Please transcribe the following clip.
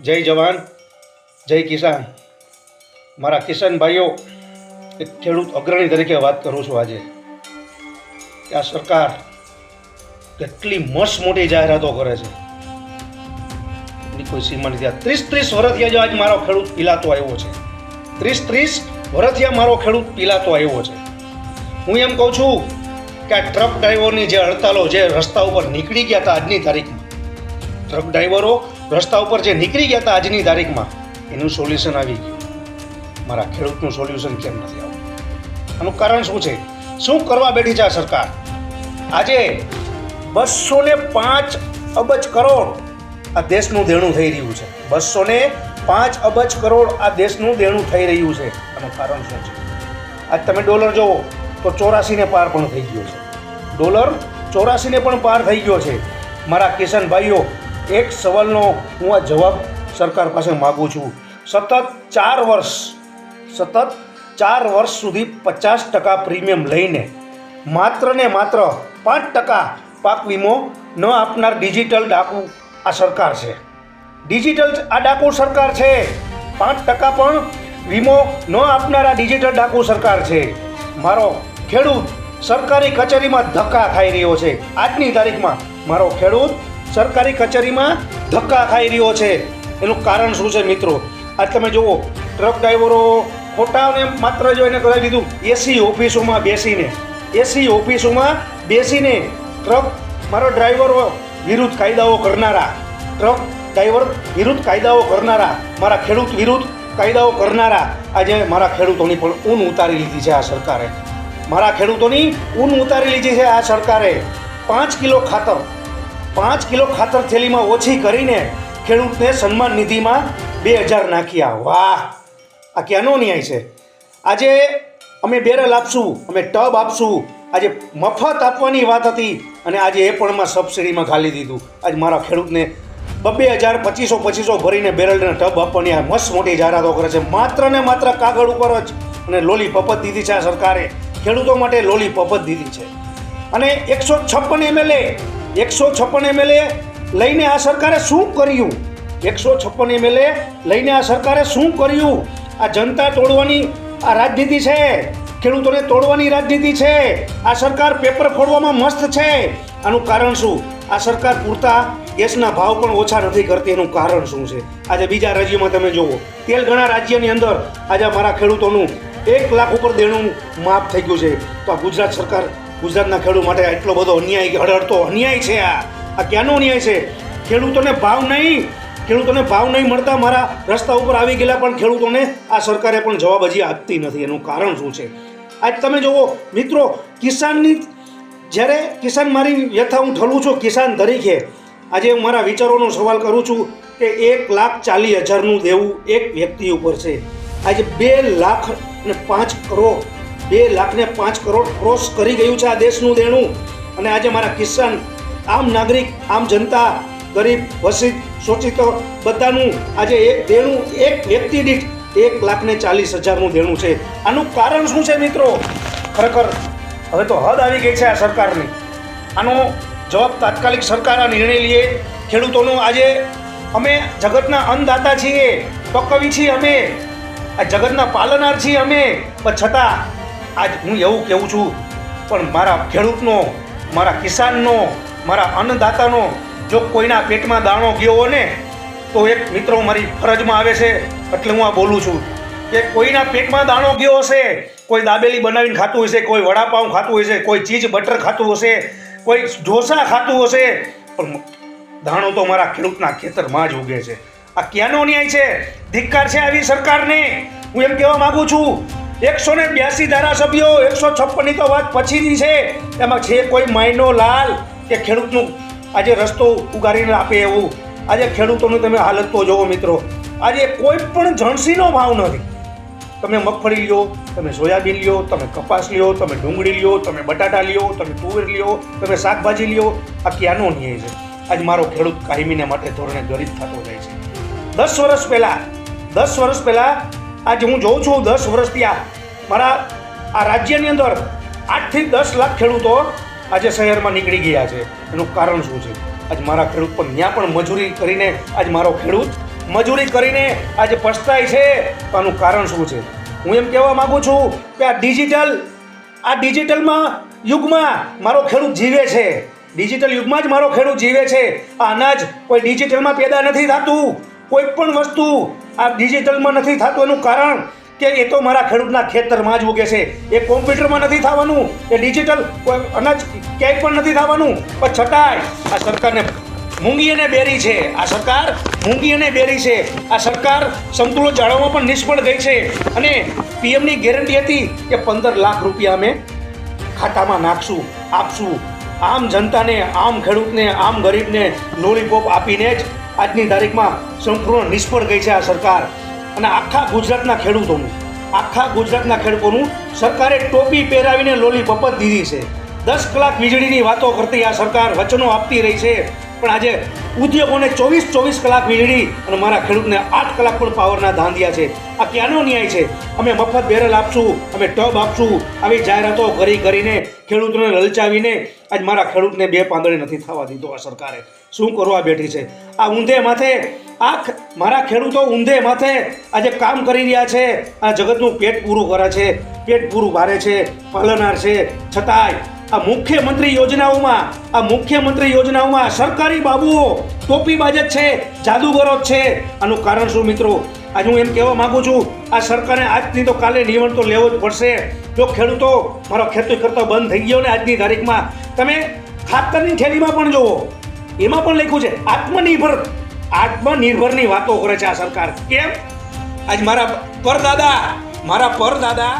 જય જવાન જય કિસાન. મારા કિસાન ભાઈઓ, એક ખેડૂત અગ્રણી તરીકે વાત કરું છું આજે કે આ સરકાર કેટલી મસ્ત મોટી જાહેરાતો કરે છે એની કોઈ સીમા નથી. 30 વર્ષથી આજ મારો ખેડૂત પીલાતો આવ્યો છે. 30 વર્ષથી મારો ખેડૂત પીલાતો આવ્યો છે. હું એમ કહું છું કે આ ટ્રક ડ્રાઈવરની જે હડતાલો જે રસ્તા ઉપર નીકળી ગયા હતા આજની તારીખમાં, ટ્રક ડ્રાઈવરો રસ્તા ઉપર જે નીકળી ગયા હતા આજની તારીખમાં, એનું સોલ્યુશન આવી ગયું. મારા ખેડૂતનું સોલ્યુશન કેમ નથી આવ્યું? આનું કારણ શું છે? શું કરવા બેઠી છે આ સરકાર? આજે 205 અબજ કરોડ આ દેશનું દેણું થઈ રહ્યું છે. 205 અબજ કરોડ આ દેશનું દેણું થઈ રહ્યું છે. આનું કારણ શું છે? આજ તમે ડોલર જોવો તો 84 ને પાર પણ થઈ ગયો છે. ડોલર 84 ને પણ પાર થઈ ગયો છે. મારા કિસાન ભાઈઓ, એક સવાલનો હું આ જવાબ સરકાર પાસે માગું છું. સતત 4 વર્ષ સુધી 50% પ્રીમિયમ લઈને માત્ર ને માત્ર 5% પાક વીમો ન આપનાર ડિજિટલ ડાકુ આ સરકાર છે. ડિજિટલ આ ડાકુ સરકાર છે. 5% પણ વીમો ન આપનાર આ ડિજિટલ ડાકુ સરકાર છે. મારો ખેડૂત સરકારી કચેરીમાં ધક્કા ખાઈ રહ્યો છે. આજની તારીખમાં મારો ખેડૂત સરકારી કચેરીમાં ધક્કા ખાઈ રહ્યો છે. એનું કારણ શું છે મિત્રો? આજ તમે જુઓ, ટ્રક ડ્રાઈવરો ખોટાને માત્ર જો એને કરાવી દીધું એસી ઓફિસોમાં બેસીને ટ્રક મારો ડ્રાઈવરો વિરુદ્ધ કાયદાઓ કરનારા, ટ્રક ડ્રાઈવર વિરુદ્ધ કાયદાઓ કરનારા, મારા ખેડૂત વિરુદ્ધ કાયદાઓ કરનારા આજે મારા ખેડૂતોની પણ ઊન ઉતારી લીધી છે આ સરકારે. મારા ખેડૂતોની ઊન ઉતારી લીધી છે આ સરકારે. 5 કિલો ખાતર થેલીમાં ઓછી કરીને ખેડૂતને સન્માન નિધિમાં 2000 નાખ્યા. વાહ! આ ક્યાંનો ન્યાય છે? આજે અમે બેરલ આપશું, અમે ટબ આપશું, આજે મફત આપવાની વાત હતી અને આજે એ પણમાં સબસિડીમાં ખાલી દીધું. આજ મારા ખેડૂતને 2000 2500 ભરીને બેરલને ટબ આપવાની આ મસ્ત મોટી જાહેરાતો કરે છે. માત્ર ને માત્ર કાગળ ઉપર જ. અને લોલીપોપ જ દીધી છે આ સરકારે. ખેડૂતો માટે લોલીપોપ જ દીધી છે. અને 156 MLA લઈને આ સરકારે શું કર્યું? 156 MLA લઈને આ સરકારે શું કર્યું? આ જનતા તોડવાની આ રાજનીતિ છે, ખેડૂતોને તોડવાની રાજનીતિ છે. આ સરકાર પેપર ફોડવામાં મસ્ત છે. આનું કારણ શું? આ સરકાર પૂરતા ગેસના ભાવ પણ ઓછા નથી કરતી. એનું કારણ શું છે? આજે બીજા રાજ્યોમાં તમે જુઓ, તેલંગાણા રાજ્યની અંદર આજે મારા ખેડૂતોનું 1 લાખ ઉપર દેણું માફ થઈ ગયું છે. તો આ ગુજરાત સરકાર ગુજરાતના ખેડૂત માટે એટલો બધો અન્યાય, હળહળતો અન્યાય છે. આ ક્યાંનો અન્યાય છે? ખેડૂતોને ભાવ નહીં મળતા મારા રસ્તા ઉપર આવી ગયેલા પણ ખેડૂતોને આ સરકારે પણ જવાબ હજી આપતી નથી. એનું કારણ શું છે? આજ તમે જુઓ મિત્રો, કિસાનની જ્યારે કિસાન મારી વ્યથા હું ઠલું છું કિસાન તરીકે. આજે હું મારા વિચારોનો સવાલ કરું છું કે 1,40,000નું દેવું એક વ્યક્તિ ઉપર છે. આજે 2,05 કરોડ ક્રોસ કરી ગયું છે આ દેશનું દેણું. અને આજે મારા કિસાન, આમ નાગરિક, આમ જનતા, ગરીબ, વસિત, શોષિત બધાનું આજે એક દેણું એક વ્યક્તિ દીઠ 1,40,000નું દેણું છે. આનું કારણ શું છે મિત્રો? ખરેખર હવે તો હદ આવી ગઈ છે આ સરકારની. આનો જવાબ તાત્કાલિક સરકાર આ નિર્ણય લઈએ. ખેડૂતોનો આજે અમે જગતના અન્નદાતા છીએ, પકવી છીએ, અમે આ જગતના પાલનહાર છીએ અમે, પણ છતાં આજ હું એવું કહેવું છું, પણ મારા ખેડૂતનો, મારા કિસાનનો, મારા અન્નદાતાનો જો કોઈના પેટમાં દાણો ગયો હોય ને, તો એક મિત્રો મારી ફરજમાં આવે છે એટલે હું આ બોલું છું કે કોઈના પેટમાં દાણો ગયો હશે, કોઈ દાબેલી બનાવીને ખાતું હશે, કોઈ વડાપાઉં ખાતું હશે, કોઈ ચીઝ બટર ખાતું હશે, કોઈ ઢોસા ખાતું હશે, પણ દાણો તો મારા ખેડૂતના ખેતરમાં જ ઉગે છે. આ ક્યાંનો ન્યાય છે? ધિક્કાર છે આવી સરકારને. હું એમ કહેવા માગું છું, 182 ધારાસભ્યો, 156ની તો વાત પછીની છે. એમાં છે કોઈ માયનો લાલ કે ખેડૂતનું આજે રસ્તો ઉગાડીને આપે એવું? આજે ખેડૂતોની તમે હાલત તો જોવો મિત્રો. આજે કોઈ પણ જણસીનો ભાવ નથી. તમે મગફળી લ્યો, તમે સોયાબીન લ્યો, તમે કપાસ લ્યો, તમે ડુંગળી લ્યો, તમે બટાટા લ્યો, તમે તુવેર લ્યો, તમે શાકભાજી લ્યો. આ ક્યાંનો ન્યાય છે? આજ મારો ખેડૂત કાયમીને માટે ધોરણે ગરીબ થતો જાય છે. 10 વર્ષ પહેલાં આજે હું જોઉં છું, 10 વર્ષ ત્યાં મારા આ રાજ્યની અંદર 8 થી 10 લાખ ખેડૂતો આજે શહેરમાં નીકળી ગયા છે. એનું કારણ શું છે? આજ મારા ખેડૂત પણ ત્યાં પણ મજૂરી કરીને આજ મારો ખેડૂત મજૂરી કરીને આજે પછતાય છે તો આનું કારણ શું છે? હું એમ કહેવા માગું છું કે આ ડિજિટલમાં યુગમાં મારો ખેડૂત જીવે છે. ડિજિટલ યુગમાં જ મારો ખેડૂત જીવે છે. આ અનાજ કોઈ ડિજિટલમાં પેદા નથી થતું. કોઈ પણ વસ્તુ આ ડિજિટલમાં નથી થતું. એનું કારણ કે એ તો મારા ખેડૂતના ખેતરમાં જ ઉગે છે. એ કોમ્પ્યુટરમાં નથી થવાનું. એ ડિજિટલ કોઈ અનાજ ક્યાંય પણ નથી થવાનું. પણ છતાંય આ સરકારને મૂંગી અને બેરી છે. આ સરકાર મૂંગી અને બેરી છે. આ સરકાર સંતુલન જાળવવામાં પણ નિષ્ફળ ગઈ છે. અને પીએમની ગેરંટી હતી કે 15 લાખ રૂપિયા અમે ખાતામાં નાખશું, આપશું. આમ જનતાને, આમ ખેડૂતને, આમ ગરીબને લોલીપોપ આપીને જ આજની તારીખમાં સંપૂર્ણ નિષ્ફળ ગઈ છે આ સરકાર. અને આખા ગુજરાતના ખેડૂતોનું સરકારે ટોપી પહેરાવીને લોલીપોપ જ દીધી છે. 10 કલાક વીજળીની વાતો કરતી આ સરકાર વચનો આપતી રહી છે, પણ આજે ઉદ્યોગોને 24 કલાક વીજળી અને મારા ખેડૂતને 8 કલાક પણ પાવરના ધાંધિયા છે. આ ક્યાંનો ન્યાય છે? અમે મફત બેરલ આપશું, અમે ટબ આપશું, આવી જાહેરાતો કરીને ખેડૂતોને લલચાવીને આજ મારા ખેડૂતને 2 પાંદડે નથી થવા દીધો આ સરકારે. શું કરવા બેઠી છે? આ ઊંધે માથે મારા ખેડૂતો ઊંધે માથે આજે કામ કરી રહ્યા છે. આ જગતનું પેટ પૂરું કરે છે, પેટ પૂરું ભારે છે, પાલનહાર છે. છતાંય આ મુખ્યમંત્રી યોજનાઓમાં સરકારી બાબુઓ ટોપીબાજ જ છે, જાદુગરો જ છે. આનું કારણ શું મિત્રો? આજે હું એમ કહેવા માગું છું, આ સરકારે આજની તો કાલે નિર્ણય તો લેવો જ પડશે. જો ખેડૂતો મારો ખેતી કરતો બંધ થઈ ગયો ને આજની તારીખમાં, તમે ખાતરની થેલીમાં પણ જુઓ, એમાં પણ લખ્યું છે આત્મનિર્ભરની વાતો કરે છે આ સરકાર. કેમ? આજ મારા પરદાદા